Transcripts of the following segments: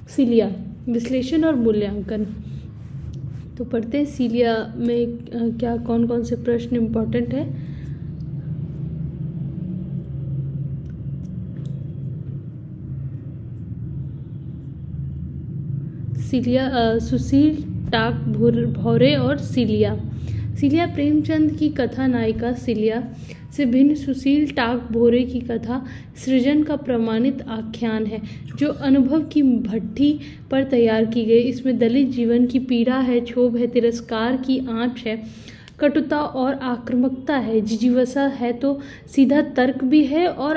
सीलिया, विश्लेषण और मूल्यांकन। तो पढ़ते हैं सीलिया में क्या कौन कौन से प्रश्न इम्पोर्टेंट है। सीलिया, सुशील टाक भौरे और सीलिया। सीलिया प्रेमचंद की कथा नायिका सीलिया से भिन्न सुशील टाक भौरे की कथा सृजन का प्रमाणित आख्यान है जो अनुभव की भट्ठी पर तैयार की गई। इसमें दलित जीवन की पीड़ा है, क्षोभ है, तिरस्कार की आंच है, कटुता और आक्रामकता है, जिजीवसा है तो सीधा तर्क भी है और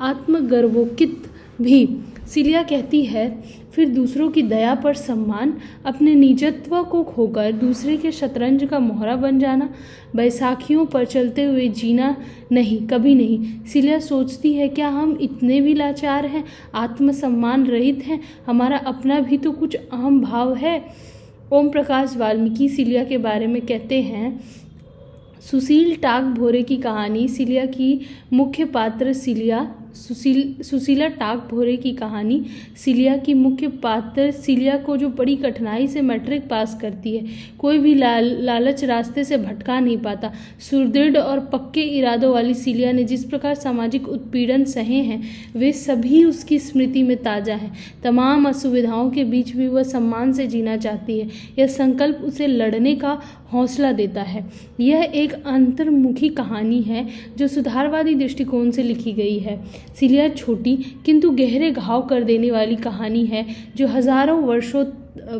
आत्मगर्वोकित भी। सीलिया कहती है, फिर दूसरों की दया पर सम्मान, अपने निजत्व को खोकर दूसरे के शतरंज का मोहरा बन जाना, बैसाखियों पर चलते हुए जीना नहीं, कभी नहीं। सीलिया सोचती है, क्या हम इतने भी लाचार हैं, आत्मसम्मान रहित हैं? हमारा अपना भी तो कुछ अहम भाव है। ओम प्रकाश वाल्मीकि सीलिया के बारे में कहते हैं, सुशील टाक भौरे की कहानी। सीलिया की मुख्य पात्र सीलिया। सुशीला टाक भौरे की कहानी। सीलिया की मुख्य पात्र सीलिया को जो बड़ी कठिनाई से मैट्रिक पास करती है। कोई भी लालच रास्ते से भटका नहीं पाता। सुदृढ़ और पक्के इरादों वाली सीलिया ने जिस प्रकार सामाजिक उत्पीड़न सहे हैं वे सभी उसकी स्मृति में ताज़ा हैं। तमाम असुविधाओं के बीच भी वह सम्मान से जीना चाहती है। यह संकल्प उसे लड़ने का हौसला देता है। यह एक अंतर्मुखी कहानी है जो सुधारवादी दृष्टिकोण से लिखी गई है। सीलिया छोटी किंतु गहरे घाव कर देने वाली कहानी है जो हजारों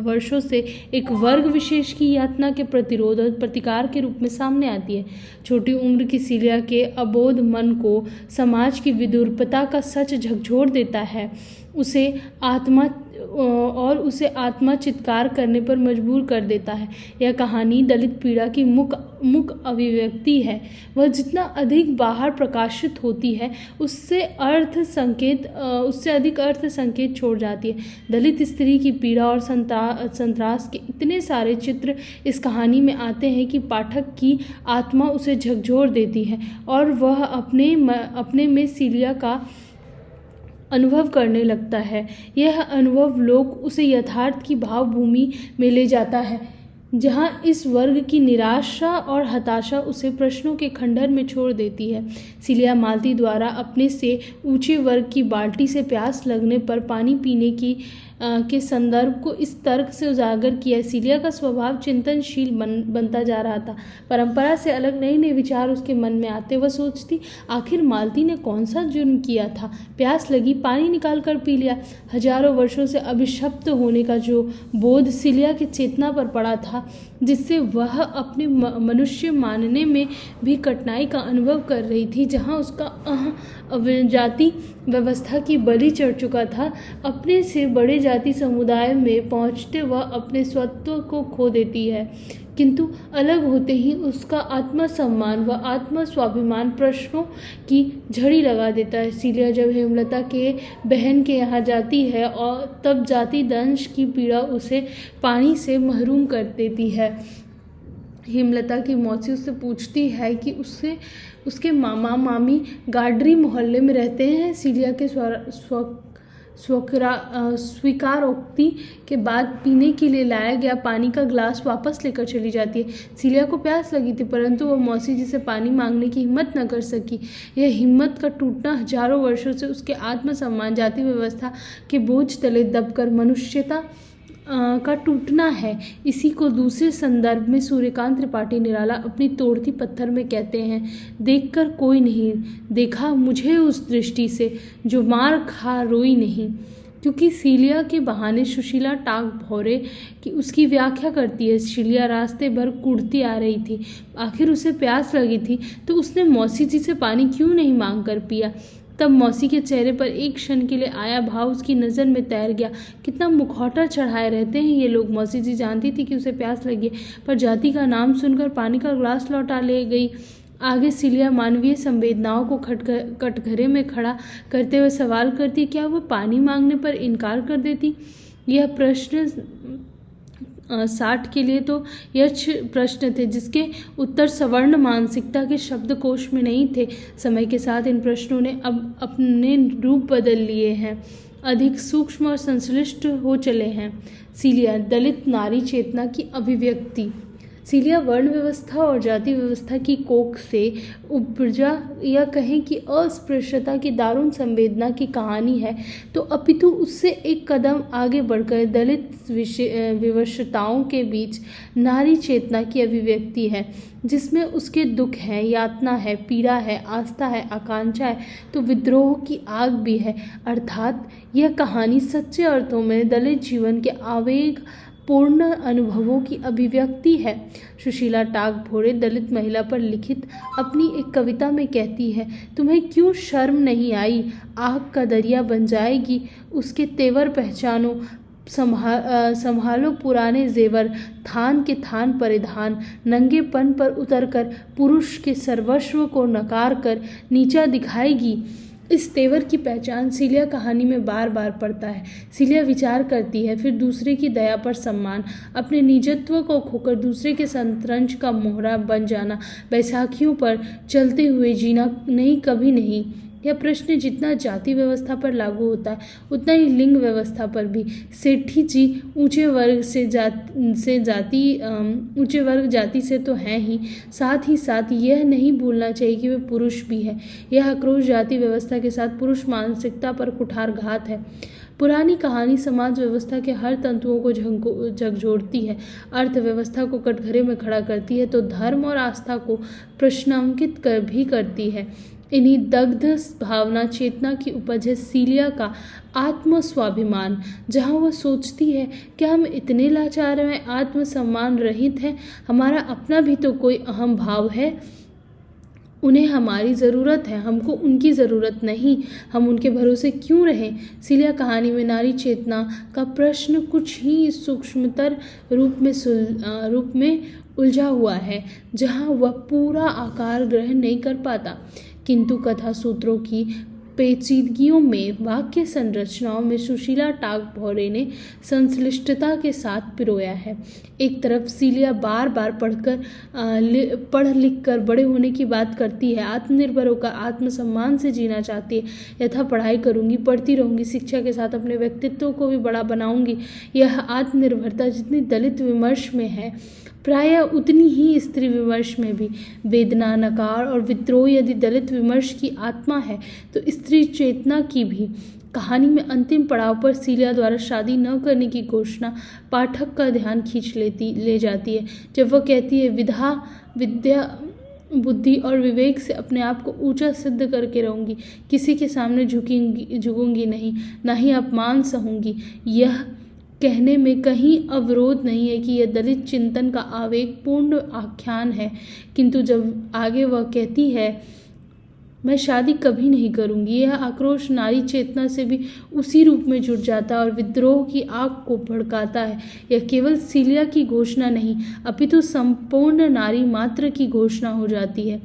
वर्षों से एक वर्ग विशेष की यातना के प्रतिरोध और प्रतिकार के रूप में सामने आती है। छोटी उम्र की सीलिया के अबोध मन को समाज की विदुरपता का सच झकझोर देता है, उसे आत्मा चित्कार करने पर मजबूर कर देता है। यह कहानी दलित पीड़ा की मुख अभिव्यक्ति है। वह जितना अधिक बाहर प्रकाशित होती है उससे अधिक अर्थ संकेत छोड़ जाती है। दलित स्त्री की पीड़ा और संत्रास के इतने सारे चित्र इस कहानी में आते हैं कि पाठक की आत्मा उसे झकझोर देती है और वह अपने में सीलिया का अनुभव करने लगता है। यह अनुभव लोग उसे यथार्थ की भावभूमि में ले जाता है जहां इस वर्ग की निराशा और हताशा उसे प्रश्नों के खंडहर में छोड़ देती है। सीलिया मालती द्वारा अपने से ऊंचे वर्ग की बाल्टी से प्यास लगने पर पानी पीने के संदर्भ को इस तर्क से उजागर किया। सीलिया का स्वभाव चिंतनशील बनता जा रहा था। परंपरा से अलग नए नए विचार उसके मन में आते। वह सोचती, आखिर मालती ने कौन सा जुर्म किया था? प्यास लगी, पानी निकाल कर पी लिया। हजारों वर्षों से अभिशप्त होने का जो बोध सीलिया की चेतना पर पड़ा था, जिससे वह अपने मनुष्य मानने में भी कठिनाई का अनुभव कर रही थी, जहाँ उसका जाति व्यवस्था की बलि चढ़ चुका था, अपने से बड़े जाति समुदाय में पहुँचते वह अपने स्वत्व को खो देती है। किंतु अलग होते ही उसका आत्मसम्मान व आत्म स्वाभिमान प्रश्नों की झड़ी लगा देता है। सीलिया जब हेमलता के बहन के यहाँ जाती है और तब जाति दंश की पीड़ा उसे पानी से महरूम कर देती है। हेमलता की मौसी उससे पूछती है कि उसके मामा मामी गाडरी मोहल्ले में रहते हैं। सीलिया के स्वीकारोक्ति के बाद पीने के लिए लाया गया पानी का ग्लास वापस लेकर चली जाती है। सीलिया को प्यास लगी थी परंतु वह मौसी जी से पानी मांगने की हिम्मत न कर सकी। यह हिम्मत का टूटना हजारों वर्षों से उसके आत्मसम्मान, जाति व्यवस्था के बोझ तले दबकर मनुष्यता का टूटना है। इसी को दूसरे संदर्भ में सूर्यकांत त्रिपाठी निराला अपनी तोड़ती पत्थर में कहते हैं, देखकर कोई नहीं देखा मुझे उस दृष्टि से जो मार खा रोई नहीं। क्योंकि सीलिया के बहाने सुशीला टाक भौरे की उसकी व्याख्या करती है। सीलिया रास्ते भर कुड़ती आ रही थी, आखिर उसे प्यास लगी थी तो उसने मौसी जी से पानी क्यों नहीं मांग कर पिया। तब मौसी के चेहरे पर एक क्षण के लिए आया भाव उसकी नज़र में तैर गया। कितना मुखौटा चढ़ाए रहते हैं ये लोग। मौसी जी जानती थी कि उसे प्यास लगी पर जाति का नाम सुनकर पानी का ग्लास लौटा ले गई। आगे सीलिया मानवीय संवेदनाओं को कटघरे में खड़ा करते हुए सवाल करती, क्या वह पानी मांगने पर इनकार कर देती? यह प्रश्न 60 के लिए तो यक्ष प्रश्न थे जिसके उत्तर सवर्ण मानसिकता के शब्दकोश में नहीं थे। समय के साथ इन प्रश्नों ने अब अपने रूप बदल लिए हैं। अधिक सूक्ष्म और संश्लिष्ट हो चले हैं। सीलिया, दलित नारी चेतना की अभिव्यक्ति। सीलिया वर्ण व्यवस्था और जाति व्यवस्था की कोख से उपजा या कहें कि अस्पृश्यता की दारुण संवेदना की कहानी है, तो अपितु उससे एक कदम आगे बढ़कर दलित विवशताओं के बीच नारी चेतना की अभिव्यक्ति है, जिसमें उसके दुख है, यातना है, पीड़ा है, आस्था है, आकांक्षा है, तो विद्रोह की आग भी है। अर्थात यह कहानी सच्चे अर्थों में दलित जीवन के आवेग पूर्ण अनुभवों की अभिव्यक्ति है। सुशीला टागभोरे दलित महिला पर लिखित अपनी एक कविता में कहती है, तुम्हें क्यों शर्म नहीं आई, आग का दरिया बन जाएगी, उसके तेवर पहचानो, संभालो पुराने जेवर, थान के थान परिधान, नंगेपन पर उतरकर पुरुष के सर्वस्व को नकार कर नीचा दिखाएगी। इस तेवर की पहचान सीलिया कहानी में बार बार पड़ता है। सीलिया विचार करती है, फिर दूसरे की दया पर सम्मान, अपने निजत्व को खोकर दूसरे के संतरंज का मोहरा बन जाना, बैसाखियों पर चलते हुए जीना नहीं, कभी नहीं। यह प्रश्न जितना जाति व्यवस्था पर लागू होता है उतना ही लिंग व्यवस्था पर भी। सेठी जी ऊंचे वर्ग जाति से तो हैं ही, साथ ही साथ यह नहीं भूलना चाहिए कि वे पुरुष भी है। यह आक्रोश जाति व्यवस्था के साथ पुरुष मानसिकता पर कुठारघात है। पुरानी कहानी समाज व्यवस्था के हर तंतुओं को झकझोरती है, अर्थव्यवस्था को कटघरे में खड़ा करती है, तो धर्म और आस्था को प्रश्नांकित भी करती है। इन्हीं दग्ध भावना चेतना की उपज है सीलिया का आत्म स्वाभिमान, जहाँ वह सोचती है कि हम इतने लाचार हैं, आत्मसम्मान रहित हैं, हमारा अपना भी तो कोई अहम भाव है, उन्हें हमारी ज़रूरत है, हमको उनकी ज़रूरत नहीं, हम उनके भरोसे क्यों रहें। सीलिया कहानी में नारी चेतना का प्रश्न कुछ ही सूक्ष्मतर रूप में उलझा हुआ है, जहाँ वह पूरा आकार ग्रहण नहीं कर पाता, किंतु कथा सूत्रों की पेचीदगियों में, वाक्य संरचनाओं में सुशीला टागभोरे ने संश्लिष्टता के साथ पिरोया है। एक तरफ सीलिया बार बार पढ़ लिख कर बड़े होने की बात करती है, आत्मनिर्भर होकर आत्मसम्मान से जीना चाहती है, यथा पढ़ाई करूंगी, पढ़ती रहूंगी, शिक्षा के साथ अपने व्यक्तित्व को भी बड़ा बनाऊंगी। यह आत्मनिर्भरता जितनी दलित विमर्श में है, प्रायः उतनी ही स्त्री विमर्श में भी। वेदना, नकार और विद्रोह यदि दलित विमर्श की आत्मा है, तो स्त्री चेतना की भी। कहानी में अंतिम पड़ाव पर सीलिया द्वारा शादी न करने की घोषणा पाठक का ध्यान खींच ले जाती है, जब वह कहती है, विद्या, बुद्धि और विवेक से अपने आप को ऊंचा सिद्ध करके रहूंगी, किसी के सामने झुकूंगी नहीं, ना ही अपमान सहूंगी। यह कहने में कहीं अवरोध नहीं है कि यह दलित चिंतन का आवेगपूर्ण आख्यान है, किंतु जब आगे वह कहती है, मैं शादी कभी नहीं करूंगी, यह आक्रोश नारी चेतना से भी उसी रूप में जुड़ जाता है और विद्रोह की आग को भड़काता है। यह केवल सीलिया की घोषणा नहीं, अपितु संपूर्ण नारी मात्र की घोषणा हो जाती है।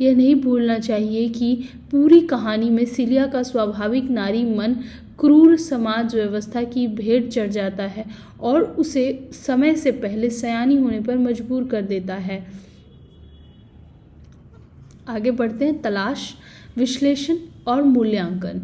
यह नहीं भूलना चाहिए कि पूरी कहानी में सीलिया का स्वाभाविक नारी मन क्रूर समाज व्यवस्था की भेंट चढ़ जाता है और उसे समय से पहले सयानी होने पर मजबूर कर देता है। आगे बढ़ते हैं, तलाश, विश्लेषण और मूल्यांकन।